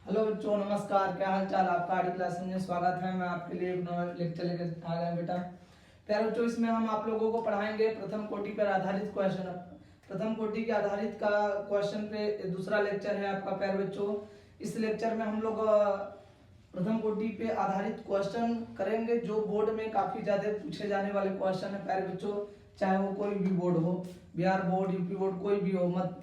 Hello बच्चों, नमस्कार। क्या हाल चाल आपका? आर्ट क्लास में स्वागत है। मैं आपके लिए एक नया लेक्चर लेकर आ गया बेटा। प्यारे बच्चों, इसमें हम आप लोगों को पढ़ाएंगे प्रथम कोटि पर आधारित क्वेश्चन। प्रथम कोटि के आधारित का क्वेश्चन पे दूसरा लेक्चर है आपका। प्यारे बच्चों, इस लेक्चर में हम लोग प्रथम कोटि पे आधारित क्वेश्चन करेंगे जो बोर्ड में काफी ज्यादा पूछे जाने वाले क्वेश्चन है। प्यारे बच्चों, चाहे वो कोई भी बोर्ड हो, बिहार बोर्ड, यूपी बोर्ड, कोई भी हो, मत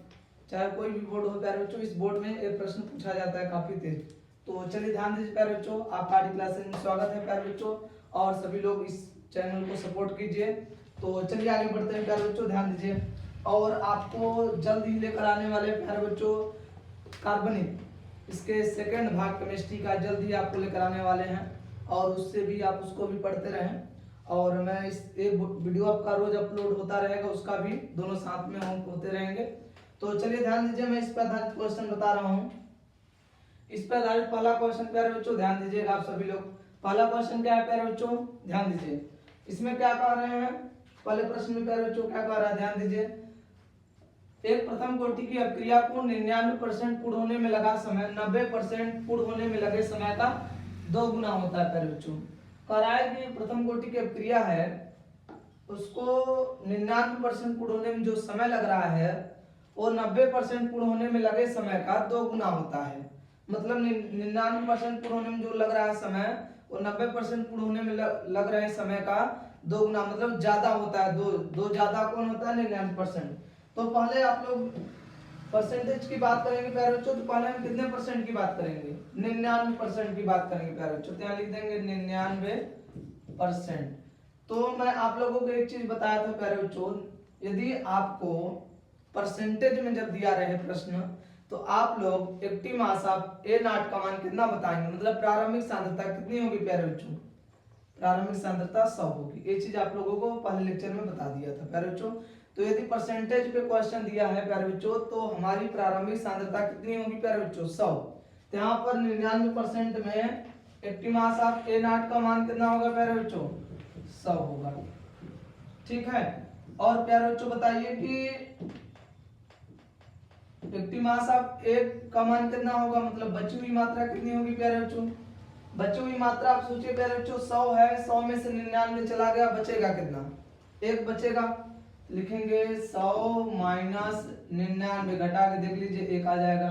चाहे कोई भी बोर्ड हो प्यारे बच्चों, इस बोर्ड में एक प्रश्न पूछा जाता है काफी तेज। तो चलिए ध्यान दीजिए प्यारे बच्चों, आपका आर्ट क्लास में स्वागत है प्यारे बच्चों, और सभी लोग इस चैनल को सपोर्ट कीजिए। तो चलिए आगे बढ़ते हैं प्यारे बच्चों, ध्यान दीजिए। और आपको जल्द ही लेकर आने वाले प्यारे बच्चों कार्बनिक, इसके सेकेंड भाग केमिस्ट्री का जल्द ही आपको लेकर आने वाले हैं, और उससे भी आप उसको भी पढ़ते रहें। और मैं इस एक वीडियो आपका रोज अपलोड होता रहेगा, उसका भी दोनों साथ में हम होते रहेंगे। तो चलिए ध्यान दीजिए, मैं इस पर आधारित क्वेश्चन बता रहा हूँ। इस पर आधारित पहला क्वेश्चन प्यारे बच्चों ध्यान दीजिएगा आप सभी लोग। पहला क्वेश्चन क्या है प्यारे बच्चों, ध्यान दीजिए। इसमें क्या कह रहे हैं, पहले प्रश्न में प्यारे बच्चों क्या कह रहा है, ध्यान दीजिए। एक प्रथम कोटि की अभिक्रिया को 99% पूर्ण होने में लगा समय 90% पूर्ण होने में लगे समय का 2 गुना होता है प्यारे बच्चों। कह रहा है कि प्रथम कोटि की अभिक्रिया है, उसको 99% पूर्ण होने में जो समय लग रहा है वो 90% पूर्ण होने में लगे समय का 2 गुना होता है। मतलब 99% पूर्ण होने में जो लग रहा है समय, वो 90% पूर्ण होने में लग रहे समय का 2 गुना, मतलब ज्यादा होता है। दो ज्यादा कौन होता है? 99%। तो पहले आप लोग परसेंटेज की बात करेंगे प्यारे बच्चों, तो पहले हम कितने परसेंट की बात करेंगे? 99% की बात करेंगे प्यारे बच्चों। तो यहाँ लिख देंगे 99%। तो मैं आप लोगों को एक चीज बताया था प्यारे बच्चों, यदि आपको परसेंटेज में जब दिया रहे प्रश्न, तो आप लोग active mass of A not का मान कितना बताएंगे, मतलब प्रारंभिक सांद्रता कितनी होगी प्यारे बच्चों? प्रारंभिक सांद्रता 100 होगी। ये चीज आप लोगों को पहले लेक्चर में बता दिया था प्यारे बच्चों। तो यदि परसेंटेज पे क्वेश्चन दिया है प्यारे बच्चों, तो हमारी प्रारंभिक सांद्रता कितनी होगी प्यारे बच्चों? 100। तो यहाँ पर 99% में active mass of A not का मान कितना होगा प्यारे बच्चों? 100 होगा। ठीक है। और प्यारे बच्चों बताइए कि एक्टिव मास ऑफ ए का मान कितना होगा, मतलब बची हुई मात्रा कितनी होगी प्यारे बच्चों? बची हुई मात्रा आप सोचिए प्यारे बच्चों, 100 है, 100 में से 99 चला गया, बचेगा कितना? 1 बचेगा। लिखेंगे 100 माइनस 99, घटा के देख लीजिए 1 आ जाएगा।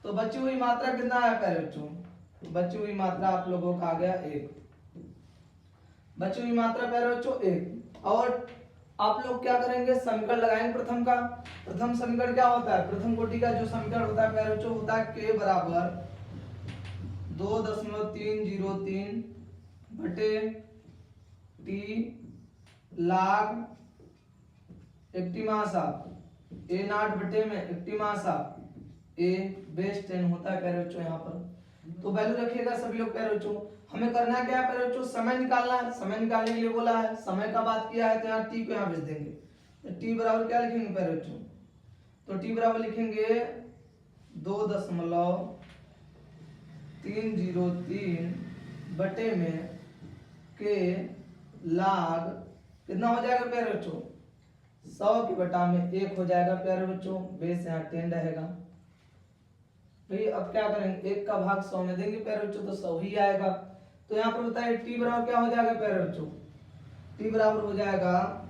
तो बची हुई मात्रा कितना आया प्यारे बच्चों? बची हुई मात्रा आप लोगों का आ गया 1। बची हुई मात्रा प्यारे बच्चों 1। और आप लोग क्या करेंगे, समीकरण लगाएंगे प्रथम का। प्रथम समीकरण क्या होता है? प्रथम कोटि का जो समीकरण होता है प्यारे बच्चों, होता है k बराबर 2.303 बटे T log active mass of A not बटे में active mass of A base 10 होता है प्यारे बच्चों यहाँ पर। तो वैल्यू रखिएगा सभी लोग प्यारे बच्चों। हमें करना क्या है प्यारे बच्चों? समय निकालना है। समय निकालने के लिए बोला है, समय का बात किया है, तो यहाँ टी को यहाँ भेज देंगे। तो टी बराबर क्या लिखेंगे प्यारे बच्चों? तो टी बराबर लिखेंगे 2.303 बटे में के log कितना हो जाएगा प्यारे बच्चों? 100 के बटा में 1 हो जाएगा प्यारे बच्चों। बेस यहाँ 10 रहेगा। भाई अब क्या करेंगे, 1 का भाग 100 में देंगे प्यारे बच्चों, तो 100 ही आएगा। तो यहाँ पर बताइए टी बराबर क्या हो जाएगा प्यारे बच्चों? टी बराबर हो जाएगा,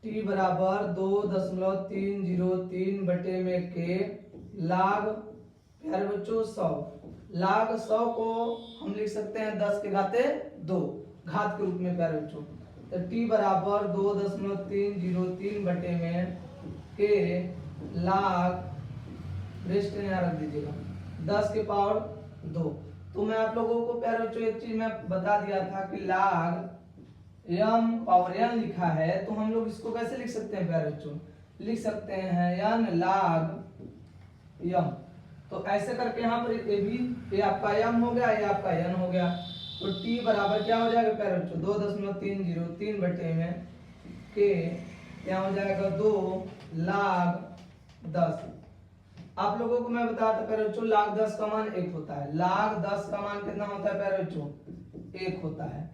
टी बराबर 2.303 बटे में के log प्यारे बच्चों 100। log 100 को हम लिख सकते हैं 10 के घाते 2 घात के रूप में प्यारे बच्चों। तो टी बराबर 2.303 बटे में के log रेस्ट यहाँ रख दीजिएगा 10 के पावर 2। तो मैं आप लोगों को प्यारे बच्चों एक चीज मैं बता दिया था कि log m पावर n लिखा है, तो हम लोग इसको कैसे लिख सकते हैं प्यारे बच्चों? लिख सकते हैं n log m। तो ऐसे करके यहाँ पर ये भी, ये आपका m हो गया, ये आपका n हो गया। तो t बराबर क्या हो जाएगा प्यारे बच्चों? 2.303 बटे में के क्या हो जाएगा 2 log 10। आप लोगों को मैं बताया था प्यारे बच्चों, log 10 का मान 1 होता है। log 10 का मान कितना होता है प्यारे बच्चों? 1 होता है।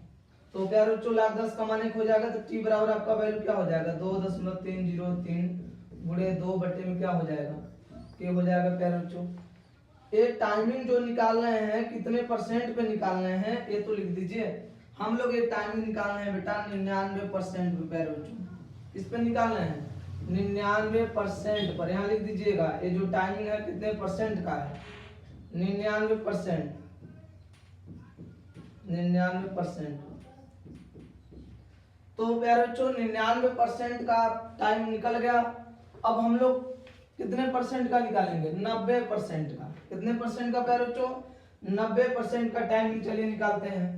तो प्यारे बच्चों log 10 का मान 1 हो जाएगा, तो t बराबर आपका वैल्यू क्या हो जाएगा? 2.303 गुणे 2 बटे में क्या हो जाएगा? के हो जाएगा प्यारे बच्चों। ये टाइमिंग जो निकाल रहे हैं कितने परसेंट पे निकाल रहे हैं ये तो लिख दीजिए। हम लोग ये टाइमिंग निकाल रहे हैं बेटा 99% पे प्यारे बच्चों। किस पे निकाल रहे हैं 99% पर। यहाँ लिख दीजिएगा ये जो टाइमिंग है कितने परसेंट का है 99%। 99%। तो प्यारे बच्चों 99% का टाइम निकल गया। अब हम लोग कितने परसेंट का निकालेंगे 90% का। कितने परसेंट का प्यारे बच्चों 90% का टाइमिंग चलिए निकालते हैं।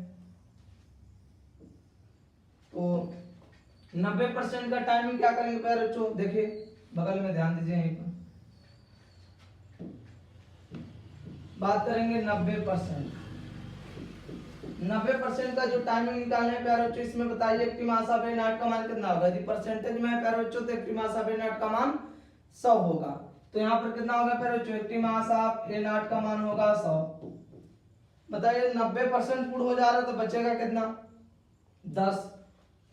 तो 90% का टाइमिंग क्या करेंगे प्यारे बच्चों देखिए बगल में ध्यान दीजिए यहीं पर बात करेंगे 90%। 90% का जो टाइमिंग निकालना है प्यारे बच्चों इसमें बताइए active mass of A not का मान कितना होगा। यदि परसेंटेज में है प्यारे बच्चों तो active mass of A not का मान 100 होगा। तो यहाँ पर कितना होगा प्यारे बच्चों active mass of A not का मान होगा 100। बताइए 90% पूर्ण हो जा रहा है तो बचेगा कितना 10।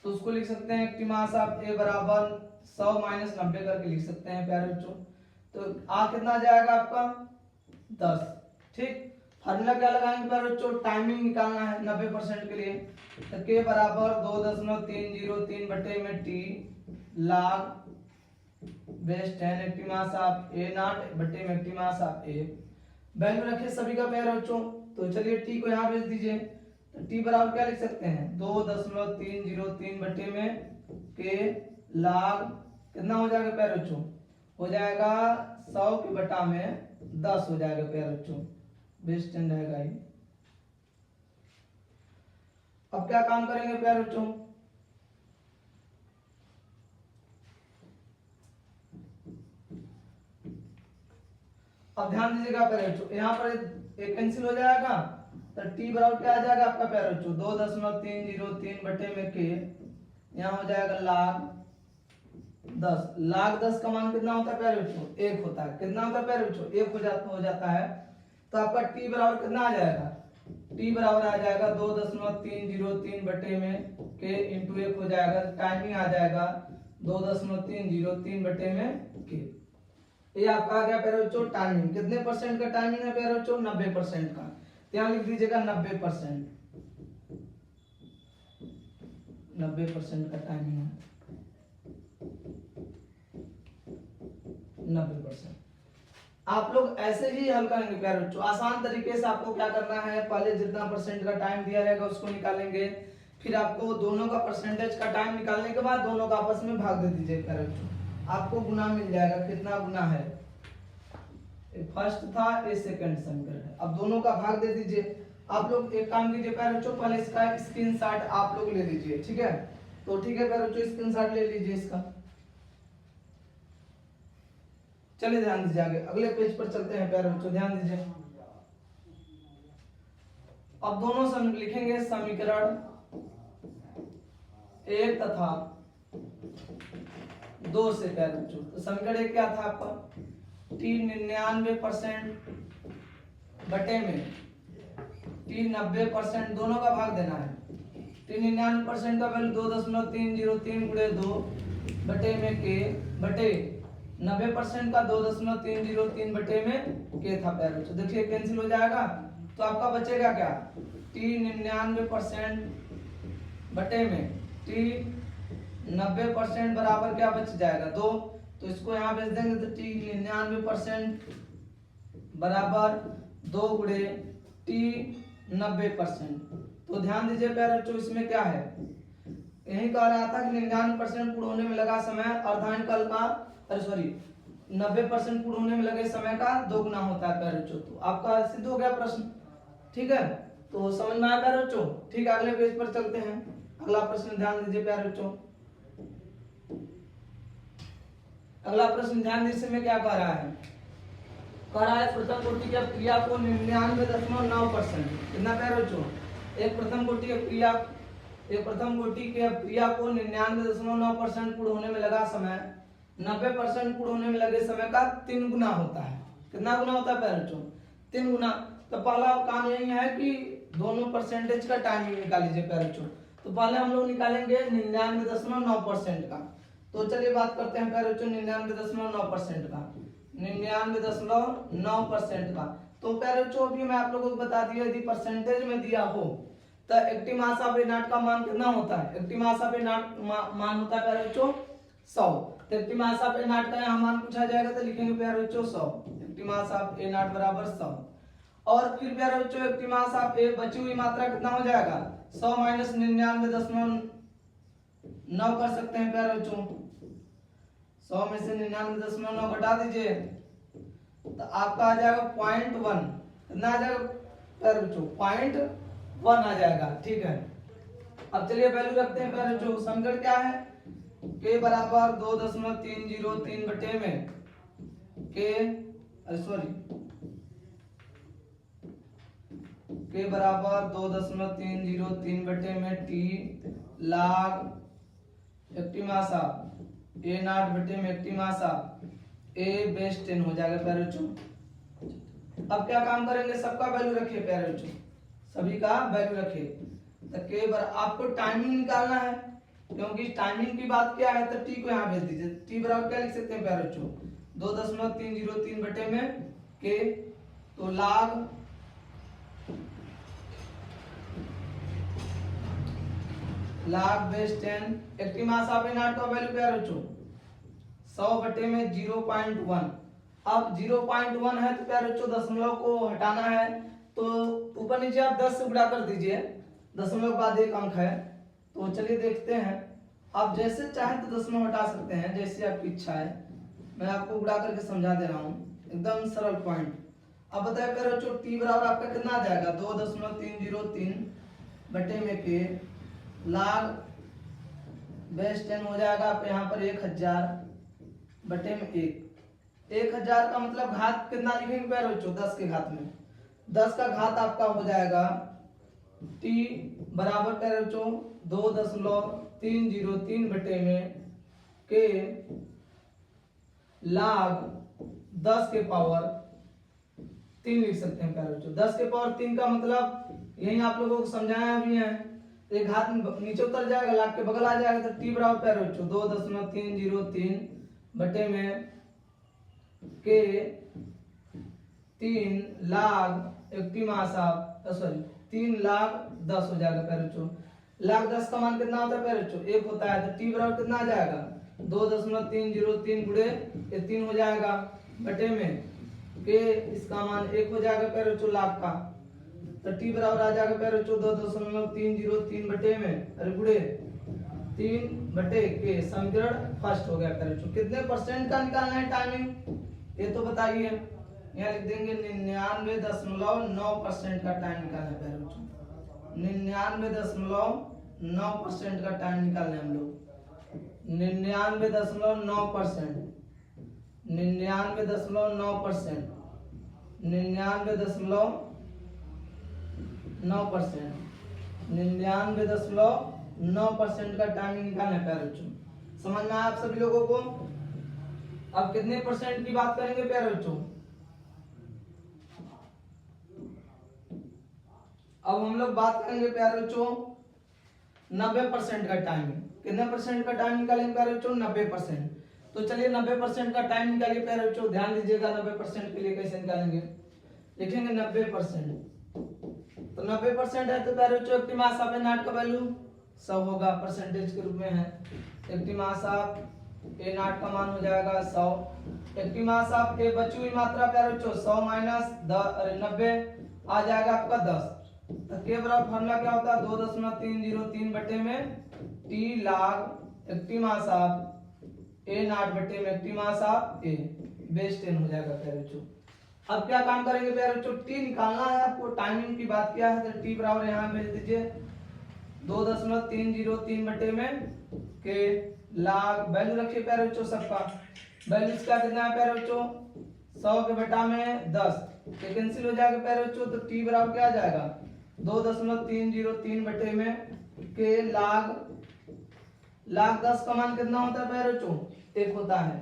तो उसको लिख सकते हैं एक्टिव मास ऑफ ए बराबर 100 माइनस 90 करके लिख सकते हैं प्यारे बच्चों। तो आ कितना जाएगा आपका 10। ठीक फार्मूला क्या लगाएंगे प्यारे बच्चों टाइमिंग निकालना है 90% के लिए। तो के बराबर 2.303 बटे में T log base 10 active mass of A not बटे में active mass of A. Value रखिए सभी का प्यारे बच्चों। तो चलिए टी को यहाँ भेज दीजिए। तो टी बराबर क्या लिख सकते हैं 2.303 बटे में के log कितना हो जाएगा प्यारे बच्चों हो जाएगा 100 के बटा में 10 हो जाएगा प्यारे बच्चों। बेस 10 रहेगा ये। अब क्या काम करेंगे प्यारे बच्चों अब ध्यान दीजिएगा प्यारे बच्चों यहाँ पर एक कैंसिल हो जाएगा। तो टी बराबर क्या आ जाएगा आपका प्यारे बच्चों 2.303 बटे में के यहाँ हो जाएगा log 10 का मान कितना होता है प्यारे बच्चों 1 होता है। कितना होता है प्यारे बच्चों 1 हो जाता है। तो आपका टी बराबर कितना आ जाएगा टी बराबर आ जाएगा 2.303 बटे में के इंटू 1 हो जाएगा। टाइमिंग आ जाएगा 2.303 बटे में के। ये आपका आ गया प्यारे बच्चों टाइमिंग। कितने परसेंट का टाइमिंग है प्यारे बच्चों 90% का। तो यहाँ लिख दीजिएगा 90%। 90% का टाइमिंग है 90%। आप लोग ऐसे ही हल करेंगे प्यारे बच्चों आसान तरीके से। आपको क्या करना है पहले जितना परसेंट का टाइम दिया रहेगा उसको निकालेंगे। फिर आपको दोनों का परसेंटेज का टाइम निकालने के बाद दोनों का आपस में भाग दे दीजिए प्यारे बच्चों। आपको गुना मिल जाएगा कितना गुना है फर्स्ट था ये सेकंड समीकरण है। अब दोनों का भाग दे दीजिए। आप लोग एक काम कीजिए प्यारे बच्चों पहले इसका स्क्रीनशॉट आप लोग ले लीजिए। ठीक है तो ठीक है प्यारे बच्चों स्क्रीनशॉट ले लीजिए इसका। चलिए ध्यान दीजिए आगे अगले पेज पर चलते हैं प्यारे बच्चों ध्यान दीजिए। अब दोनों सम लिखेंगे समीकरण 1 तथा 2 से प्यारे बच्चों। तो समीकरण 1 क्या था आपका टी 99% बटे में टी 90% दोनों का भाग देना है। टी 99% का वैल्यू 2.303 गुणे 2 बटे में के बटे 90% का 2.303 बटे में के था प्यारे बच्चों। देखिए कैंसिल हो जाएगा तो आपका बचेगा क्या टी 99% बटे में टी 90% बराबर क्या बच जाएगा 2। तो इसको यहाँ भेज देंगे तो टी 99% बराबर 2 गुणे टी 90%। तो ध्यान दीजिए प्यारे बच्चों इसमें क्या है यही कह रहा था कि 99% पूर्ण होने में लगा समय अर्धांकल का 90% पूर्ण होने में लगे समय का 2 गुना होता है प्यारे बच्चों। तो आपका सिद्ध हो गया प्रश्न। ठीक है तो समझ में आया प्यारे बच्चों। ठीक अगले पेज पर चलते हैं। अगला प्रश्न ध्यान दीजिए प्यारे बच्चों। अगला प्रश्न ध्यान दीजिए में क्या कह रहा है कह रहा है प्रथम कोटि की क्रिया को 99.9% कितना प्यारे बच्चों एक प्रथम कोटि की क्रिया को 99.9% पूर्ण होने में लगा समय 90% पूर्ण होने में लगे समय का 3 गुना होता है। कितना गुना होता है प्यारे बच्चों 3 गुना। तो पहला काम यही है कि दोनों परसेंटेज का टाइमिंग निकाल लीजिए प्यारे बच्चों। तो पहले हम लोग निकालेंगे 99.9% का। तो चलिए बात करते हैं प्यारे बच्चों 99.9% का। 99.9% का। तो प्यारे बच्चों अभी मैं आप लोगों को बता दिया, यदि परसेंटेज में दिया हो तो एक्टिव मास ऑफ ए नट का मान कितना होता है। एक्टिव मास ऑफ ए नट मान होता है प्यारे बच्चों 100। तो एक्टिव मास ऑफ ए नट का यहाँ मान पूछा जाएगा तो लिखेंगे प्यारे बच्चों 100। एक्टिव मास ऑफ ए नट बराबर 100। और फिर प्यारे बच्चों एक्टिव मास ऑफ ए बची हुई मात्रा कितना हो जाएगा 100 माइनस 99.9 कर सकते हैं प्यारे बच्चों। 100 में से 99.9 घटा दीजिए तो आपका आ जाएगा 0.1। कितना आ जाएगा प्यारे बच्चों 0.1 आ जाएगा। ठीक है, अब चलिए वैल्यू रखते हैं प्यारे बच्चों। समीकरण क्या है k बराबर 2.303 बटे में k बराबर 2.303 बटे में t log active mass of a not बटे में active mass of a base 10 हो जाएगा प्यारे बच्चों। अब क्या काम करेंगे, सबका वैल्यू रखिए प्यारे बच्चों, सभी का वैल्यू रखिए। तो के बराबर आपको टाइमिंग निकालना है, क्योंकि टाइमिंग की बात क्या है तो टी को यहाँ भेज दीजिए। टी बराबर क्या लिख सकते हैं प्यारे बच्चों 2.303 बटे में के, तो log base 10 active mass of A not का वैल्यू प्यारे बच्चों 100 बटे में 0.1। अब 0.1 है तो प्यारे बच्चों दशमलव को हटाना है, तो ऊपर नीचे आप 10 से गुणा कर दीजिए, दशमलव के बाद एक अंक है। तो चलिए देखते हैं, आप जैसे चाहे तो दशमलव हटा सकते हैं, जैसे आपकी इच्छा है। मैं आपको गुणा करके समझा दे रहा हूँ, एकदम सरल पॉइंट। अब बताया प्यारे बच्चों टी बराबर आपका कितना आ जाएगा 2.303 बटे में के log बेस 10 हो जाएगा आप यहाँ पर 1000 बटे में 1000 का मतलब घात कितना लिखेंगे प्यारे बच्चों 10 के घात में। 10 का घात आपका हो जाएगा t बराबर प्यारे बच्चों 2.303 बटे में के log 10 के पावर 3 लिख सकते हैं प्यारे बच्चों। 10 के पावर 3 का मतलब यही आप लोगों को समझाया भी है, एक हाथ नीचे उतर जाएगा, लाख के बगल आ जाएगा, तो टी बराबर प्यारे बच्चों 2.303 बटे में के 3 log active mass of 3 log 10 हो जाएगा प्यारे बच्चों। log 10 का मान कितना होता है प्यारे बच्चों 1 होता है, तो टी बराबर कितना आ जाएगा 2.303 गुणे ये 3 हो जाएगा बटे में के इसका मान 1 हो जाएगा प्यारे बच्चों लाख का। तो टी बराबर आ जाएगा प्यारे बच्चों 2.303 बटे में अरे गुणे 3 बटे के। समीकरण फर्स्ट हो गया प्यारे बच्चों। कितने परसेंट का निकालना है टाइमिंग ये तो बताइए, यहाँ लिख देंगे 99.9% का टाइम निकालना है प्यारे बच्चों। 99.9% का टाइम निकालना है हम लोग। 99.9% 99.9% 99.9% का टाइमिंग निकालना है प्यारे बच्चों। समझ में आया आप सभी लोगों को। अब कितने परसेंट की बात करेंगे प्यारे बच्चों, अब हम लोग बात करेंगे प्यारे बच्चों 90% का टाइमिंग। कितने परसेंट का टाइम निकालेंगे प्यारे बच्चों 90%। तो चलिए 90% का टाइम निकालिए प्यारे बच्चों। ध्यान दीजिएगा 90% के लिए कैसे निकालेंगे, लिखेंगे 90%। तो 90% है तो प्यारे बच्चों active mass of A not का वैल्यू 100 होगा, परसेंटेज के रूप में है। Active mass of A not का मान हो जाएगा 100। एक्टिव मास ऑफ ए बची हुई मात्रा प्यारे बच्चों 100 माइनस 90 आ जाएगा आपका 10। तो के बराबर फॉर्मूला क्या होता है 2.303 बटे में T log active mass of A not बटे में active mass of A base 10 हो जाएगा प्यारे बच्चों। अब क्या काम करेंगे प्यारे बच्चों, टी निकालना है आपको, टाइमिंग की बात किया है तो टी बराबर यहाँ भेज दीजिए 2.303 बटे में के log वैल्यू रखिए प्यारे बच्चों सबका। वैल्यू इसका कितना है प्यारे बच्चों 100 के बटा में 10 कैंसिल हो जाएगा प्यारे बच्चों। तो टी बराबर क्या आ जाएगा 2.303 बटे में के log 10 का मान कितना होता है प्यारे बच्चों 1 होता है।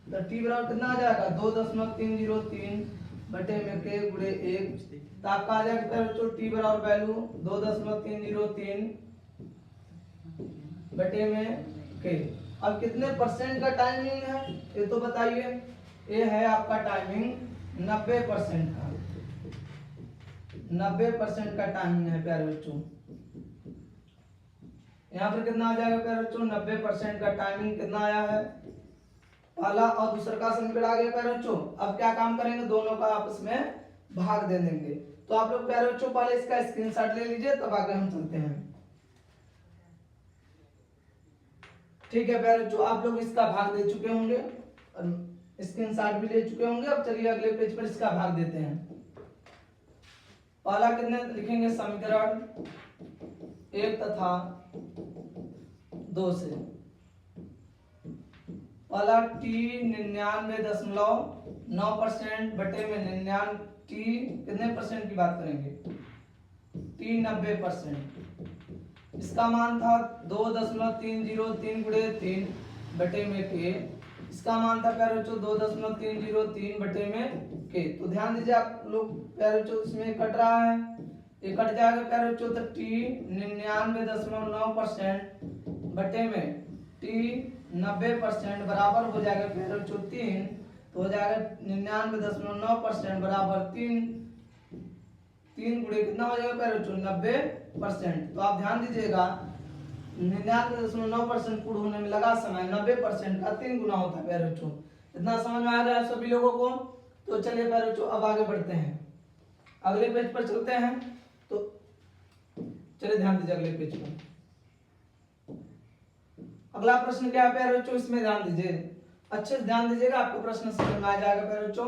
तो टी बराबर कितना आ जाएगा 2.303 बटे में के गुणे 1। तो आपका आ जाएगा प्यारे बच्चों टी बराबर वैल्यू 2.303 बटे में के। अब कितने परसेंट का टाइमिंग है ये तो बताइए। ये है आपका टाइमिंग 90% का, 90% का टाइमिंग है प्यारे बच्चों। यहाँ पर कितना आ जाएगा प्यारे बच्चों, 90% का टाइमिंग कितना आया है, पहला और दूसरा का समीकरण आ गया प्यारे बच्चों। अब क्या काम करेंगे, दोनों का आपस में भाग दे देंगे। तो आप लोग प्यारे बच्चों पहले इसका स्क्रीनशॉट ले लीजिए, तब आगे हम चलते हैं। ठीक है प्यारे बच्चों, आप लोग इसका भाग दे चुके होंगे और स्क्रीनशॉट भी ले चुके होंगे। अब चलिए अगले पेज पर इसका भाग देते हैं। पहला कितने लिखेंगे, समीकरण 1 तथा 2 से। पहला t 99.9% बटे में 99 t कितने परसेंट की बात करेंगे, t 90%। इसका मान था 2.303 गुणे 3 बटे में k। इसका मान था प्यारे बच्चों 2.303 बटे में k। तो ध्यान दीजिए आप लोग प्यारे बच्चों, इसमें कट रहा है, ये कट जाएगा प्यारे बच्चों। तो t 99.9% बटे में t 90% बराबर हो जाएगा प्यारे बच्चों 3। तो हो जाएगा 99.9% बराबर 3 गुणे कितना हो जाएगा प्यारे बच्चों, 90%। तो आप ध्यान दीजिएगा 99.9% पूर्ण होने में लगा समय 90% का 3 गुना होता है प्यारे बच्चों। इतना समझ में आ गया सभी लोगों को। तो चलिए प्यारे बच्चों अब आगे बढ़ते हैं, अगले पेज पर चलते हैं। तो चलिए ध्यान दीजिए अगले पेज पर। अगला प्रश्न क्या है प्यारे बच्चों, इसमें ध्यान दीजिए, अच्छे से ध्यान दीजिएगा, आपको प्रश्न समझ में आ जाएगा प्यारे बच्चों।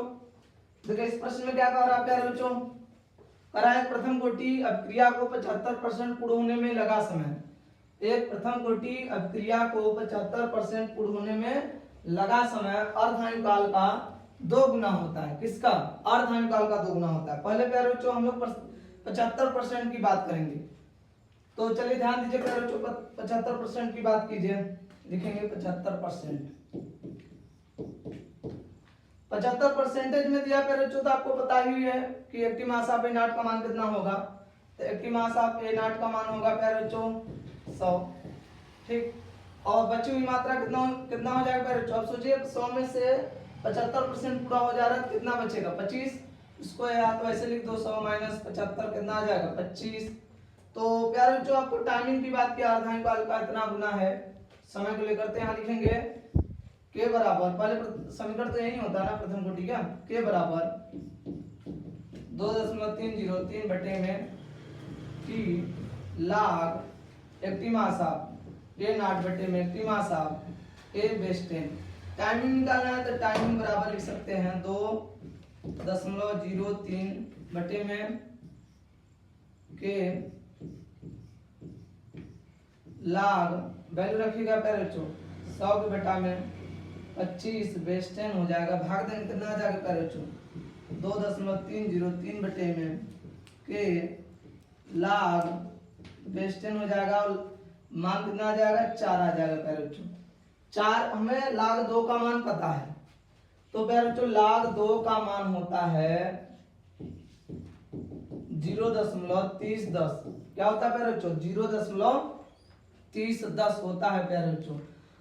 देखिए इस प्रश्न में क्या कह रहा है प्यारे बच्चों, करा है प्रथम कोटि अभिक्रिया को 75% पूर्ण होने में लगा समय। एक प्रथम कोटि अभिक्रिया को 75% पूर्ण होने में लगा समय अर्धायु काल का 2 गुना होता है। किसका, अर्धायु काल का 2 गुना होता है। पहले प्यारे बच्चों हम लोग 75% की बात करेंगे। तो चलिए ध्यान दीजिए प्यारे बच्चों, 75% की बात कीजिए, लिखेंगे 75%। 75% में दिया प्यारे बच्चों, तो आपको पता ही है कि active mass of A not का मान कितना होगा। तो active mass of A not का मान होगा प्यारे बच्चों 100। ठीक, और बची हुई मात्रा कितना कितना हो जाएगा प्यारे बच्चों। अब सोचिए 100 में से 75% पूरा हो जा रहा है, कितना बचेगा, 25। इसको या तो ऐसे लिख दो, 100 माइनस 75 कितना आ जाएगा, 25। तो प्यारे बच्चों आपको टाइमिंग की बात की, अर्धायु काल का इतना गुना है समय को लेकर। तो यहाँ लिखेंगे के बराबर, पहले समीकरण तो यही होता है ना प्रथम कोटि का, के बराबर 2.303 बटे में t log active mass of A not बटे में active mass of A base 10। Timing निकालना है तो टाइमिंग बराबर लिख सकते हैं 2.03 बटे में के log वैल्यू रखिएगा प्यारे बच्चों 100 के बटा में 25 बेस 10 हो जाएगा। भाग देंगे कितना आ जाएगा प्यारे बच्चों, 2.303 बटे में के log बेस 10 हो जाएगा और मान कितना आ जाएगा, 4 आ जाएगा प्यारे बच्चों। 4 हमें log 2 का मान पता है, तो प्यारे बच्चों log 2 का मान होता है 0.3010। क्या होता है प्यारे बच्चों, 0.3010 होता है प्यारे बच्चों।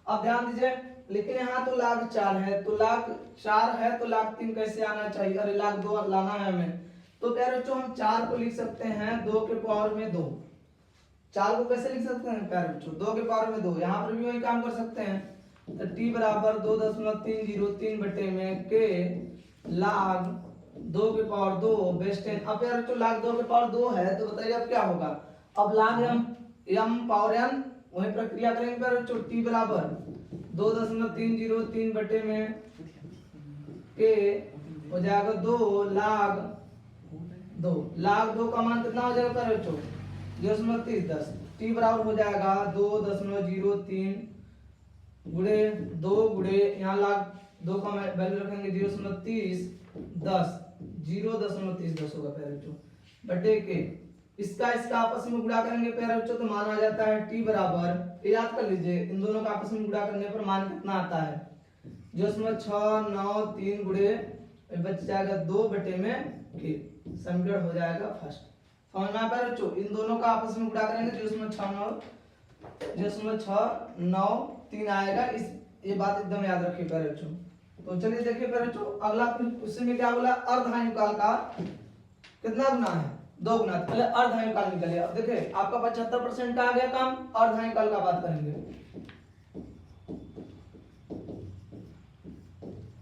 अब ध्यान दीजिए, लेकिन यहाँ तो log 4 है, तो log 4 है तो log 3 कैसे आना चाहिए, अरे log 2 लाना है हमें। तो प्यारे बच्चों हम 4 को लिख सकते हैं 2 के पावर में 2। 4 को कैसे लिख सकते हैं प्यारे बच्चों, 2 के पावर में 2। यहाँ पर भी वही काम कर सकते हैं। तो t बराबर 2.303 बटे में के log 2 के पावर 2 बेस 10। अब प्यारे बच्चों log 2 के पावर 2 है, तो बताइए अब क्या होगा। अब log m पावर n वही प्रक्रिया करेंगे प्यारे बच्चों। t बराबर 2.303 बटे में के हो जाएगा 2 log 2 का मान कितना हो जाएगा प्यारे बच्चों, 0.3010। t बराबर हो जाएगा 2.03 गुणे 2 गुणे यहाँ log 2 का वैल्यू रखेंगे 0.3010, 0.3010 होगा प्यारे बच्चों बटे के। इसका आपस में गुणा करेंगे प्यारे बच्चों, तो मान आ जाता है t बराबर, याद कर लीजिए इन दोनों का आपस में गुणा करने पर मान कितना आता है, जो उसमें 6 9 3 गुणे बच जाएगा 2 बटे में के। समीकरण हो जाएगा फर्स्ट। समझ में आ पाया बच्चों, इन दोनों का आपस में गुणा करेंगे जो उसमें 6 9 3 आएगा। इस ये बात एकदम याद रखिए प्यारे बच्चों। तो चलिए देखिए प्यारे बच्चों, अगला क्वेश्चन में क्या बोला, अर्धायुकाल का कितना गुना है, 2 गुना। पहले अर्धायुकाल निकले। अब देखिए आपका 75% का आ गया काम, अर्धायुकाल का बात करेंगे।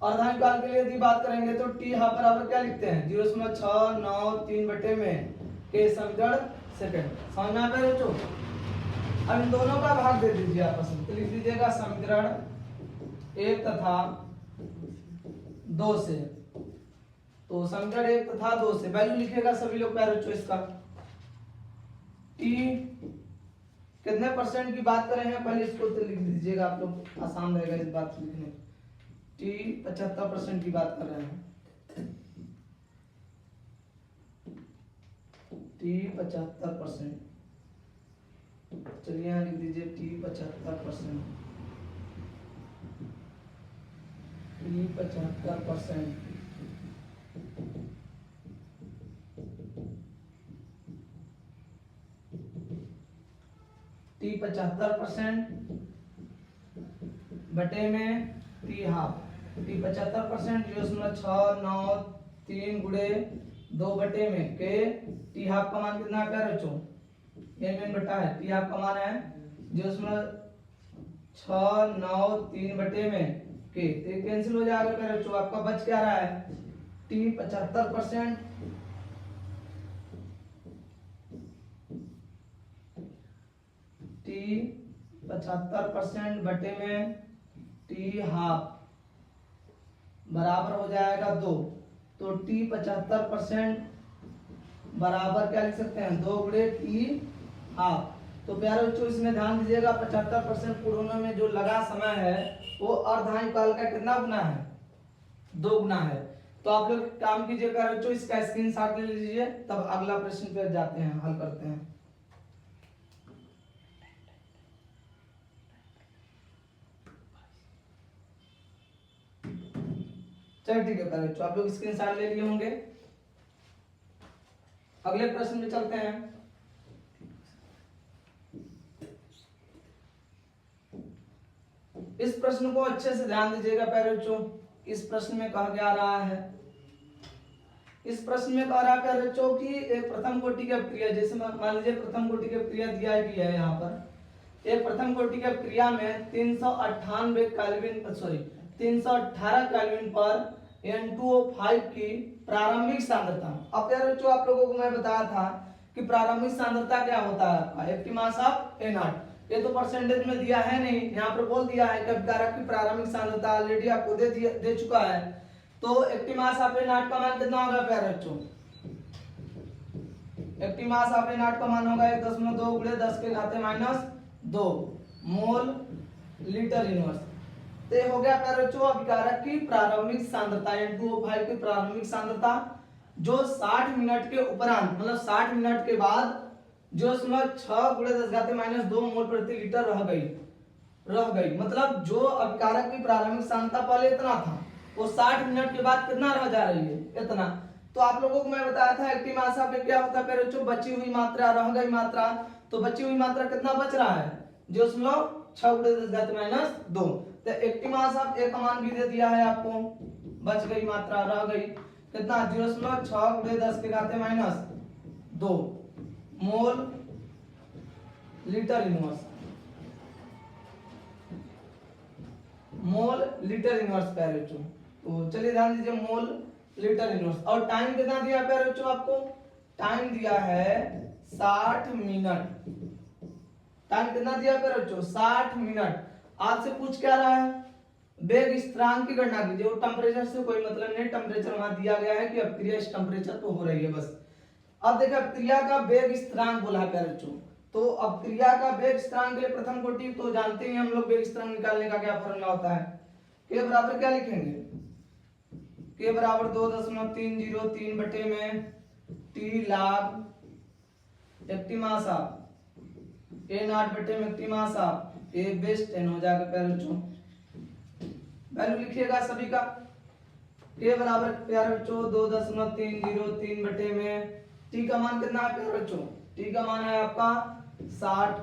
अर्धायुकाल के लिए यदि बात करेंगे तो टी हाफ बराबर क्या लिखते हैं, 0.693 बटे में के समीकरण सेकंड। समझ में आ गया बच्चों। अब इन दोनों का भाग दे दीजिए आपस में, तो लिख दीजिएगा समीकरण 1 तथा 2 से। तो समीकरण 1 तथा 2 से वैल्यू लिखेगा सभी लोग प्यारे बच्चों। इसका टी कितने परसेंट की बात कर रहे हैं, पहले इसको तो लिख दीजिएगा आप लोग, आसान रहेगा इस बात लिखने। टी 75% की बात कर रहे हैं, टी 75%। चलिए यहाँ लिख दीजिए टी 75%, टी 75%। टी 75% बटे में टी हाफ। टी 75% 0.693 गुणे 2 बटे में के टी हाफ का मान कितना है बच्चों, ये मेन बटा है। टी हाफ का मान है 0.693 बटे में के, तो कैंसिल हो जाएगा बच्चों। आपका बच क्या रहा है, टी 75% टी 75% बटे में टी हाफ बराबर हो जाएगा 2। तो टी 75% बराबर क्या लिख सकते हैं, 2 गुणे टी हाफ। तो प्यारे बच्चों इसमें ध्यान दीजिएगा, 75% पूर्णों में जो लगा समय है वो अर्धायुकाल का कितना गुना है, 2 गुना है। तो आप लोग काम कीजिए प्यारे बच्चों, इसका स्क्रीनशॉट ले लीजिए, तब अगला प्रश्न पे जाते हैं, हल करते हैं। चलिए ठीक है प्यारे बच्चों, आप लोग स्क्रीनशॉट ले लिए होंगे। अगले प्रश्न में चलते हैं। इस प्रश्न को अच्छे से ध्यान दीजिएगा प्यारे बच्चों। इस प्रश्न में कहा जा रहा है, इस प्रश्न में कह रहा है प्यारे बच्चों कि एक प्रथम कोटि की अपक्रिया, जैसे मान लीजिए प्रथम कोटि की अपक्रिया दिया है यहाँ पर। एक प्रथम कोटि की अपक्रिया में 398 केल्विन 318 केल्विन पर N2O5 की प्रारंभिक सांद्रता। अब यार बच्चों आप लोगों को मैं बताया था कि प्रारंभिक सांद्रता क्या होता है, एक्टिव मास ऑफ A0। ये तो परसेंटेज में दिया है नहीं, यहाँ पर बोल दिया है कि अपकारक की प्रारंभिक सांद्रता ऑलरेडी आपको दे चुका है। तो एक्टिव मास ऑफ A0 का मान कितना होगा प्यारे बच्चों, एक्टिव मास ऑफ A0 का मान होगा 1.2 गुणे 10 के घाते -2 मोल लीटर इनवर्स। तो हो गया प्यारे बच्चों अभिकारक की प्रारंभिक सांद्रता, N2O5 की प्रारंभिक सांद्रता, जो 60 मिनट के उपरांत मतलब 60 मिनट के बाद 0.6 गुणे 10 घाते -2 मोल प्रति लीटर रह गई। मतलब जो अभिकारक की प्रारंभिक सांद्रता पहले इतना था, वो 60 मिनट के बाद कितना रह जा रही है, इतना। तो आप लोगों को मैं बताया था एक्टिव मास ऑफ क्या होता है प्यारे बच्चों, बची हुई मात्रा, रह गई मात्रा। तो बची हुई मात्रा कितना बच रहा है, 0.6 गुणे 10 घाते -2। तो एक्टिव मास ऑफ ए का मान भी दे दिया है आपको, बच गई मात्रा, रह गई कितना 0.6 गुणे 10 के घाते -2 mole litre inverse, mole litre inverse प्यारे बच्चों। तो चलिए ध्यान दीजिए, मोल लीटर इनवर्स। और टाइम कितना दिया प्यारे बच्चों, आपको टाइम दिया है 60 मिनट। टाइम कितना दिया प्यारे बच्चों, 60 मिनट। आपसे पूछ क्या रहा है, वेग स्थिरांक की गणना कीजिए। वो टेम्परेचर से कोई मतलब नहीं, टेम्परेचर वहां दिया गया है कि अपक्रिया इस टेम्परेचर पे हो रही है बस। अब देखिए अपक्रिया का वेग स्थिरांक बोला है प्यारे बच्चों। तो अपक्रिया का वेग स्थिरांक के लिए प्रथम कोटि तो जानते ही हम लोग, वेग स्थिरांक निकालने का क्या फॉर्मूला होता है, के बराबर क्या लिखेंगे, के बराबर 2.303 बटे में T log active mass of A0 बटे में active mass of A base 10 हो जाएगा प्यारे बच्चों। वैल्यू लिखिएगा सभी का, के बराबर प्यारे बच्चों 2.303 बटे में टी का मान कितना है प्यारे बच्चों, टी का मान है आपका 60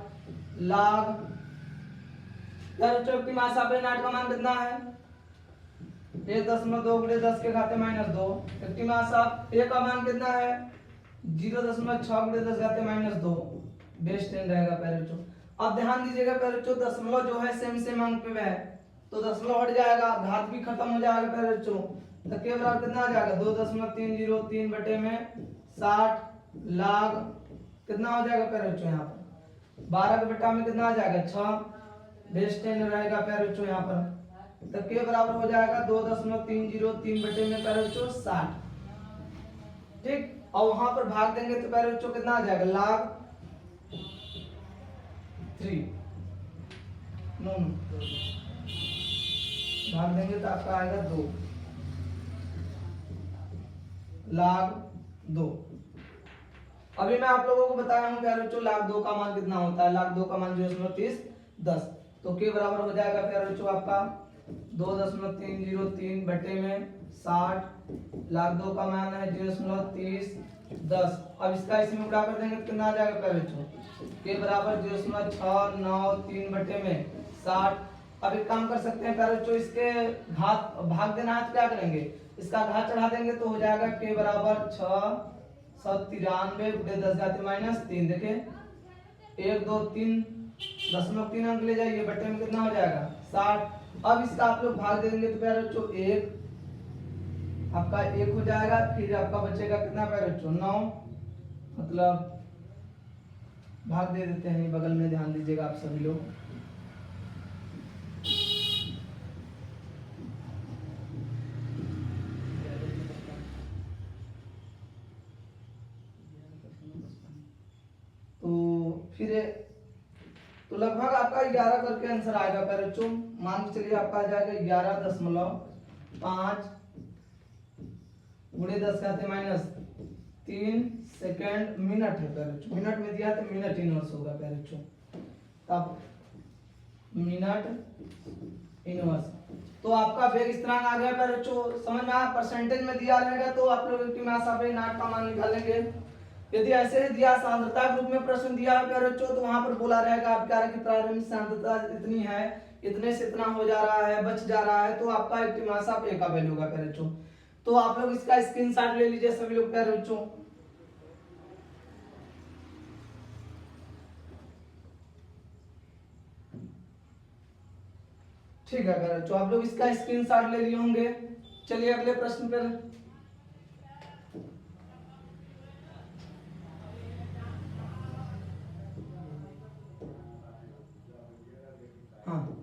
log प्यारे बच्चों एक्टिव मास ऑफ A0 का मान कितना है 1.2 गुणे 10 के घाते -2। एक्टिमास साहब ए का मान कितना है 0.6 गुणे 10 घाते -2 बेस 10 रहेगा प्यारे बच्चों। अब ध्यान दीजिएगा प्यारे बच्चों, दशमलव जो है सेम अंक पे है तो दशमलव हट जाएगा, घात भी खत्म हो जाएगा प्यारे बच्चों। तो के बराबर कितना आ जाएगा 2.303 बटे में 60 लाख कितना हो जाएगा प्यारे बच्चों, यहाँ पर 12 के बटा में कितना आ जाएगा 6 बेस 10 रहेगा प्यारे बच्चों यहाँ पर। तो के बराबर हो जाएगा 2.303 बटे में प्यारे बच्चों 60। ठीक, और वहां पर भाग देंगे तो प्यारे बच्चों कितना आ जाएगा लाख 3 नो भाग देंगे तो आपका आएगा 2 लाख 2। अभी मैं आप लोगों को बताया हूं प्यारे बच्चों लाख 2 का मान कितना होता है, लाख 2 का मान 0.3010। तो के बराबर हो जाएगा प्यारे बच्चों आपका 2.303 बटे में 60, लाख 2 का मान है 0.3010। अब इसका इसमें गुणा कर देंगे तो कितना आ जाएगा प्यारे बच्चों, के बराबर 0.693 बटे में 60। अब एक काम कर सकते हैं प्यारे बच्चों, इसके घात भाग देना है तो क्या करेंगे, इसका घात चढ़ा देंगे तो हो जाएगा के बराबर 693 गुणे 10 घाते -3। देखिए 1 2 3 0.3 अंक ले जाइए, बटे में कितना हो जाएगा 60। अब इसका आप लोग भाग दे देंगे तो प्यारे बच्चों 1 आपका 1 हो जाएगा, फिर आपका बचेगा कितना प्यारे बच्चों 9, मतलब भाग दे देते हैं बगल में, ध्यान दीजिएगा आप सभी लोग। तो फिर तो लगभग आपका 11 करके आंसर आएगा प्यारे बच्चों। मान के चलिए आपका आ जाएगा 11.5 गुणे 10 घाते -3 सेकंड मिनट है प्यारे बच्चों, मिनट में दिया तो मिनट इनवर्स होगा प्यारे बच्चों, तब मिनट इनवर्स। तो आपका वेग स्थिरांक आ गया प्यारे बच्चों, समझ में आया। परसेंटेज में दिया रहेगा तो आप लोग की मास आप नाट का मान निकालेंगे। यदि ऐसे दिया सांद्रता के रूप में प्रश्न दिया है प्यारे बच्चों तो वहां पर बोला रहेगा आप क्या की प्रारंभिक सांद्रता इतनी है, इतने से इतना हो जा रहा है, बच जा रहा है, तो आपका एक्टिव मास ऑफ ए का वैल्यू होगा प्यारे बच्चों। तो आप लोग इसका स्क्रीनशॉट ले लीजिए सभी लोग प्यारे बच्चों। ठीक है प्यारे बच्चों, आप लोग इसका स्क्रीनशॉट ले लिए होंगे। चलिए अगले प्रश्न पर। हाँ,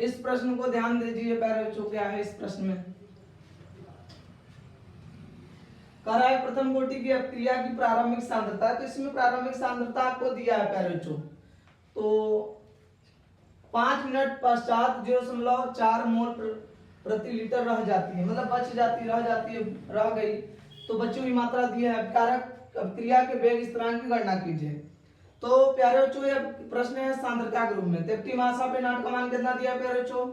इस प्रश्न को ध्यान दीजिए प्यारे बच्चों, क्या है इस प्रश्न में कह रहा है प्रथम कोटि की अपक्रिया की प्रारंभिक सांद्रता। तो इसमें प्रारंभिक सांद्रता आपको दिया है प्यारे बच्चों, तो 5 मिनट पश्चात 0.4 मोल प्रति लीटर रह जाती है, मतलब बच जाती रह गई। तो बची हुई मात्रा दी है, अभिकारक अपक्रिया के वेग स्थिरांक की गणना कीजिए। तो प्यारे बच्चों ये प्रश्न है सांद्रता के रूप में। तो active mass of A not का मान कितना दिया प्यारे बच्चों,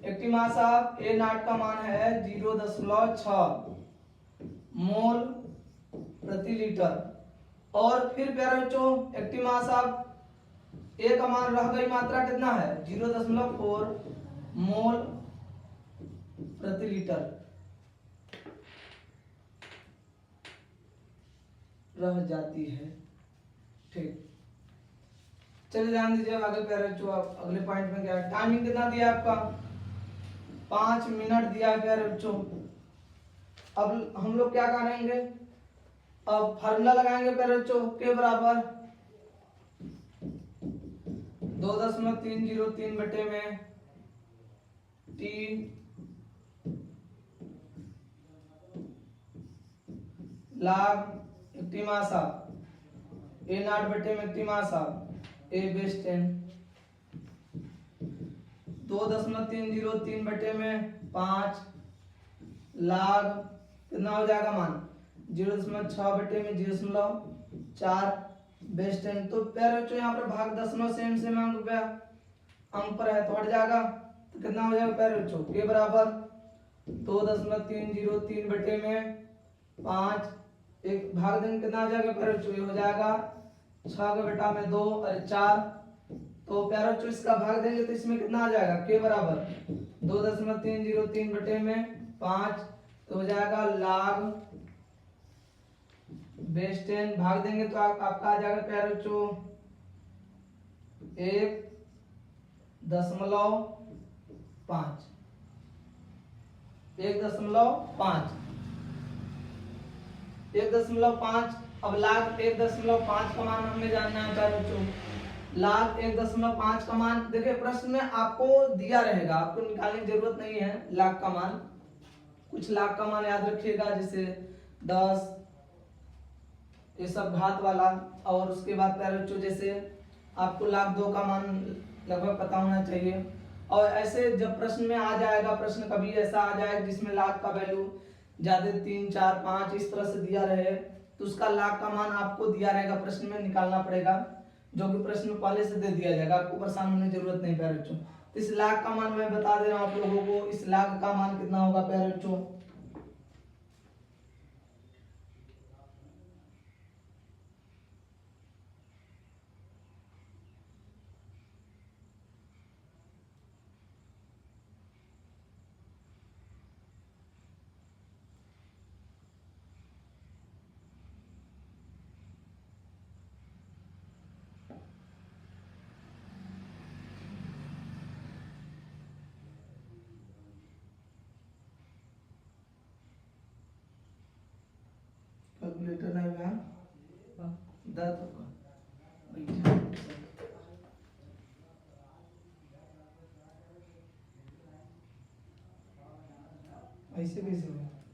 active mass of A not का मान है 0.6 मोल प्रति लीटर। और फिर प्यारे बच्चों एक्टिव मास ऑफ ए का मान रह गई मात्रा कितना है 0.4 मोल प्रति लीटर रह जाती है। ठीक, चलिए ध्यान दीजिए आगे प्यारे बच्चों, अगले पॉइंट में क्या है, टाइमिंग कितना दिया आपका 5 मिनट दिया है प्यारे बच्चों। अब हम लोग क्या करेंगे, अब फार्मूला लगाएंगे प्यारे बच्चों, के बराबर 2.303 बटे में टी लाग एक्टिमासा ए नॉट बटे में एक्टिमासा ए बेस 10 2.303 बटे में 5 लाग कितना हो जाएगा मान 0.6 बटे में 0.4 बेस 10। तो प्यारे बच्चों यहाँ पर भाग दशमलव सेम अंक पर है तो हट जाएगा, तो कितना हो जाएगा प्यारे बच्चों, के बराबर 2.303 बटे में 5 एक भाग देंगे कितना आ जाएगा प्यारे बच्चों, ये हो जाएगा 6 के बटा में 2 और 4 तो प्यारा बच्चों इसका भाग देंगे तो इसमें कितना आ जाएगा, के बराबर 2.303 बटे में 5, तो हो जाएगा log बेस 10, भाग देंगे तो आपका आ जाएगा प्यारे बच्चों 1.5, 1.5। अब log 1.5 का मान हमें जानना है प्यारे बच्चों। log 1.5 का मान देखिए प्रश्न में आपको दिया रहेगा, आपको निकालने की जरूरत नहीं है log का मान। कुछ log का मान याद रखिएगा, जैसे 10, ये सब घात वाला। और उसके बाद प्यारे बच्चों जैसे आपको log 2 का मान लगभग पता होना चाहिए। और ऐसे जब प्रश्न में आ जाएगा, प्रश्न कभी ऐसा आ जाएगा जिसमें log का वैल्यू ज्यादा 3, 4, 5 इस तरह से दिया रहे, तो उसका log का मान आपको दिया रहेगा, प्रश्न में निकालना पड़ेगा, जो कि प्रश्न में पहले से दे दिया जाएगा, आपको परेशान होने की जरूरत नहीं प्यारे बच्चों। तो इस log का मान मैं बता दे रहा हूँ आप लोगों को, इस log का मान कितना होगा प्यारे बच्चों। कैलकुलेटर नहीं है, ऐसे कैसे होगा।